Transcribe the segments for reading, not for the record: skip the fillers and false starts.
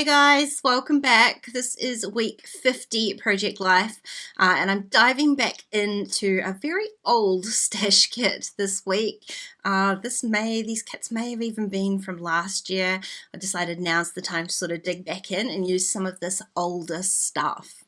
Hey guys, welcome back. This is week 50 Project Life, and I'm diving back into a very old stash kit this week. These kits may have even been from last year. I decided now's the time to sort of dig back in and use some of this older stuff.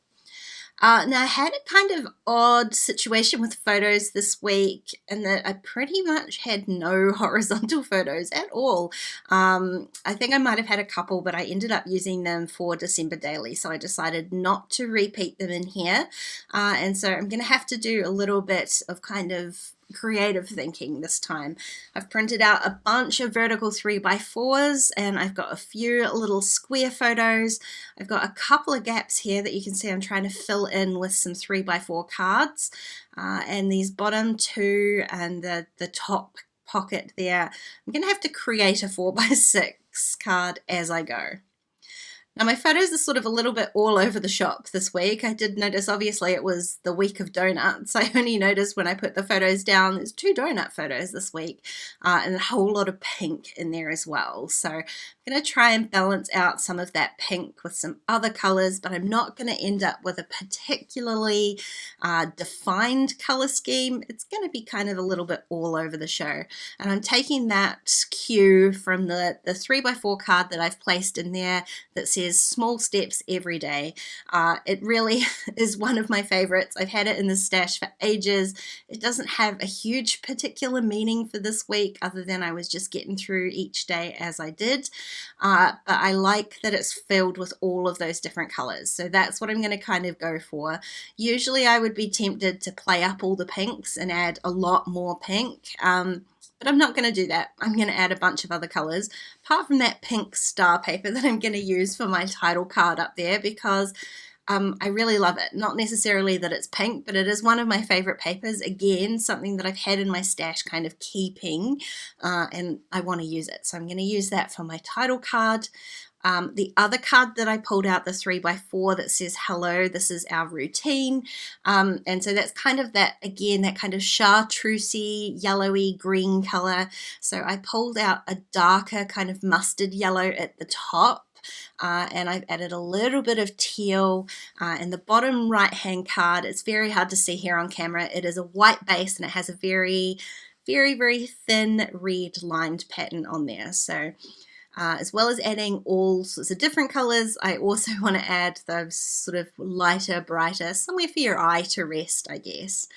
Now, I had a kind of odd situation with photos this week in that I pretty much had no horizontal photos at all. I think I might have had a couple, but I ended up using them for December daily, so I decided not to repeat them in here. And so I'm going to have to do a little bit of kind of creative thinking this time. I've printed out a bunch of vertical 3x4s and I've got a few little square photos. I've got a couple of gaps here that you can see I'm trying to fill in with some 3x4 cards, and these bottom two and the top pocket there, I'm going to have to create a 4x6 card as I go. Now my photos are sort of a little bit all over the shop this week. I did notice, obviously it was the week of donuts. I only noticed when I put the photos down, there's 2 donut photos this week, and a whole lot of pink in there as well. So I'm going to try and balance out some of that pink with some other colors, but I'm not going to end up with a particularly defined color scheme. It's going to be kind of a little bit all over the show. And I'm taking that cue from the 3x4 card that I've placed in there that says small steps every day. It really is one of my favorites. I've had it in the stash for ages. It doesn't have a huge particular meaning for this week other than I was just getting through each day as I did. But I like that it's filled with all of those different colors. So that's what I'm going to kind of go for. Usually I would be tempted to play up all the pinks and add a lot more pink. But I'm not going to do that. I'm going to add a bunch of other colors, apart from that pink star paper that I'm going to use for my title card up there, because I really love it. Not necessarily that it's pink, but it is one of my favorite papers. Again, something that I've had in my stash kind of keeping, and I want to use it. So I'm going to use that for my title card. The other card that I pulled out, the 3x4 that says hello, this is our routine. And so that's kind of that, again, that kind of chartreusey, yellowy green color. So I pulled out a darker kind of mustard yellow at the top. And I've added a little bit of teal in the bottom right hand card. It's very hard to see here on camera. It is a white base and it has a very, very, very thin red lined pattern on there. So as well as adding all sorts of different colors, I also want to add those sort of lighter, brighter, somewhere for your eye to rest, I guess.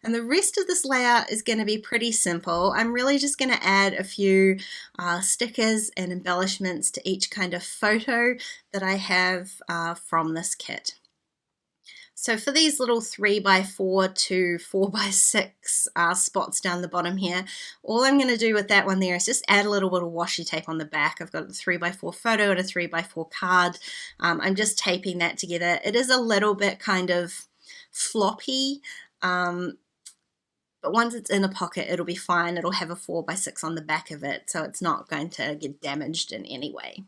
And the rest of this layout is going to be pretty simple. I'm really just going to add a few stickers and embellishments to each kind of photo that I have from this kit. So for these little 3x4 to 4x6 spots down the bottom here, all I'm going to do with that one there is just add a little bit of washi tape on the back. I've got a 3x4 photo and a 3x4 card. I'm just taping that together. It is a little bit kind of floppy, but once it's in a pocket, it'll be fine. It'll have a 4x6 on the back of it, so it's not going to get damaged in any way.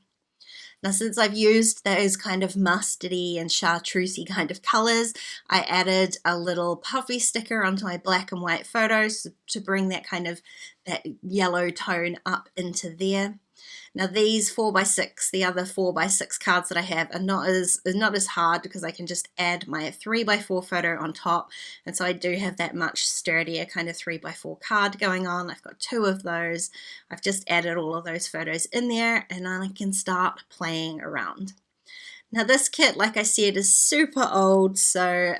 Now, since I've used those kind of mustardy and chartreusey kind of colors, I added a little puffy sticker onto my black and white photos to bring that kind of that yellow tone up into there. Now these 4x6, the other 4x6 cards that I have are not as hard because I can just add my 3x4 photo on top, and so I do have that much sturdier kind of 3x4 card going on. I've got 2 of those. I've just added all of those photos in there and I can start playing around. Now this kit, like I said, is super old, so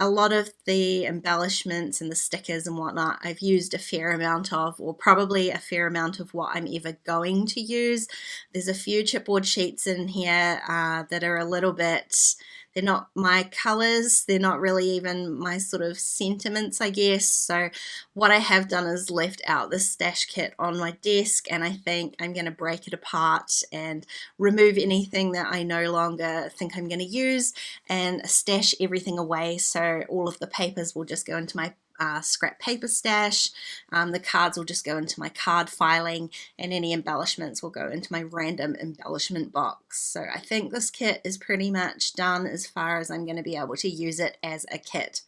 a lot of the embellishments and the stickers and whatnot I've used a fair amount of, or probably a fair amount of what I'm ever going to use. There's a few chipboard sheets in here that are a little bit, they're not my colors, they're not really even my sort of sentiments, I guess. So what I have done is left out this stash kit on my desk, and I think I'm going to break it apart and remove anything that I no longer think I'm going to use and stash everything away. So all of the papers will just go into my scrap paper stash, the cards will just go into my card filing, and any embellishments will go into my random embellishment box. So I think this kit is pretty much done as far as I'm going to be able to use it as a kit.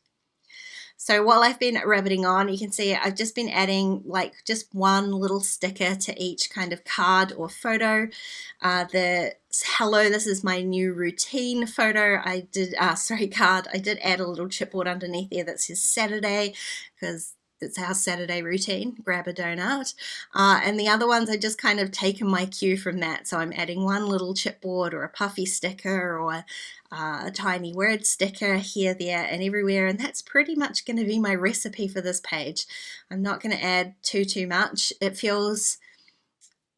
So while I've been rabbiting on, you can see I've just been adding like just one little sticker to each kind of card or photo. The hello, this is my new routine photo. I did, card. I did add a little chipboard underneath there that says Saturday, because it's our Saturday routine, grab a donut. And the other ones, I just kind of taken my cue from that. So I'm adding one little chipboard or a puffy sticker or a tiny word sticker here, there, and everywhere. And that's pretty much going to be my recipe for this page. I'm not going to add too much.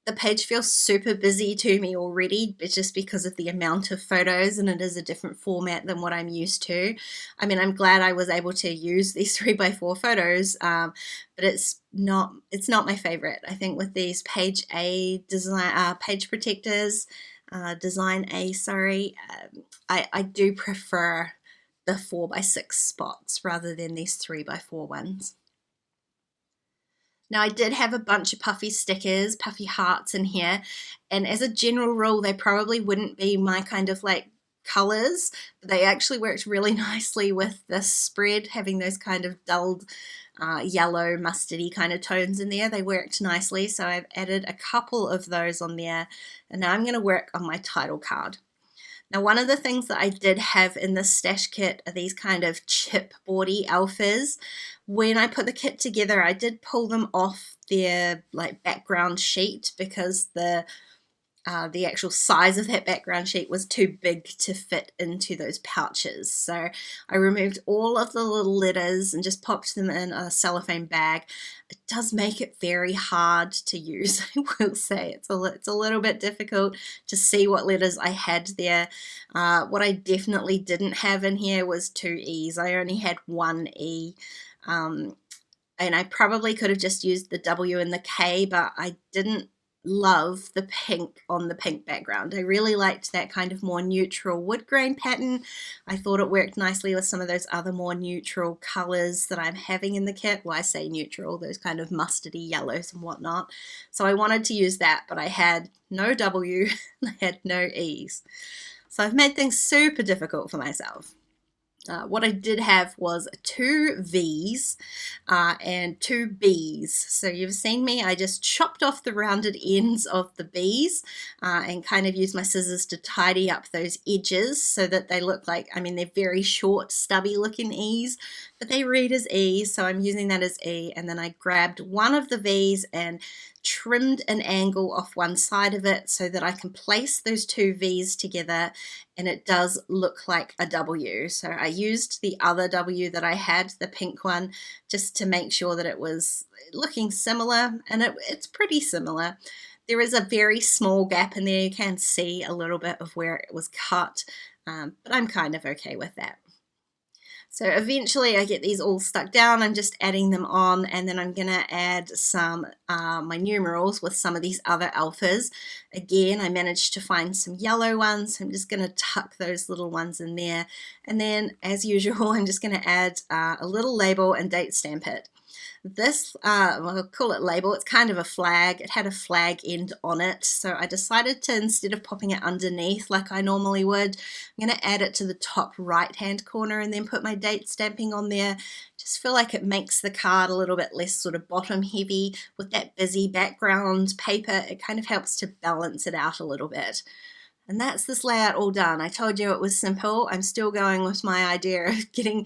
The page feels super busy to me already, but just because of the amount of photos, and it is a different format than what I'm used to. I mean, I'm glad I was able to use these 3x4 photos, but it's not my favorite. I think with these page A design, page protectors, design A, sorry, I do prefer the 4x6 spots rather than these 3x4 ones. Now I did have a bunch of puffy stickers, puffy hearts in here, and as a general rule they probably wouldn't be my kind of like colors, but they actually worked really nicely with this spread, having those kind of dulled yellow mustardy kind of tones in there. They worked nicely, so I've added a couple of those on there, and now I'm going to work on my title card. Now, one of the things that I did have in this stash kit are these kind of chipboardy alphas. When I put the kit together, I did pull them off their like background sheet because the actual size of that background sheet was too big to fit into those pouches. So I removed all of the little letters and just popped them in a cellophane bag. It does make it very hard to use, I will say. It's a little bit difficult to see what letters I had there. What I definitely didn't have in here was 2 E's. I only had 1 E. And I probably could have just used the W and the K, but I didn't love the pink on the pink background. I really liked that kind of more neutral wood grain pattern. I thought it worked nicely with some of those other more neutral colors that I'm having in the kit. Well, I say neutral, those kind of mustardy yellows and whatnot. So I wanted to use that, but I had no W and I had no E's. So I've made things super difficult for myself. What I did have was 2 V's and 2 B's. So you've seen me, I just chopped off the rounded ends of the B's and kind of used my scissors to tidy up those edges so that they look like, I mean, they're very short, stubby looking E's, but they read as E's, so I'm using that as E. And then I grabbed one of the V's and trimmed an angle off one side of it so that I can place those 2 V's together and it does look like a W. So I used the other W that I had, the pink one, just to make sure that it was looking similar, and it's pretty similar. There is a very small gap in there. You can see a little bit of where it was cut, but I'm kind of okay with that. So eventually I get these all stuck down. I'm just adding them on, and then I'm going to add some my numerals with some of these other alphas. Again, I managed to find some yellow ones. So I'm just going to tuck those little ones in there. And then, as usual, I'm just going to add a little label and date stamp it. This, I'll call it label, it's kind of a flag. It had a flag end on it, so I decided to, instead of popping it underneath like I normally would, I'm going to add it to the top right hand corner and then put my date stamping on there. Just feel like it makes the card a little bit less sort of bottom heavy with that busy background paper. It kind of helps to balance it out a little bit. And that's this layout all done. I told you it was simple. I'm still going with my idea of getting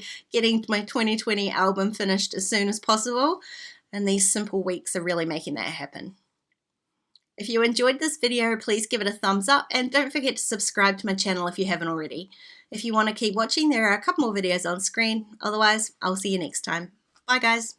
my 2020 album finished as soon as possible. And these simple weeks are really making that happen. If you enjoyed this video, please give it a thumbs up and don't forget to subscribe to my channel if you haven't already. If you want to keep watching, there are a couple more videos on screen. Otherwise, I'll see you next time. Bye guys.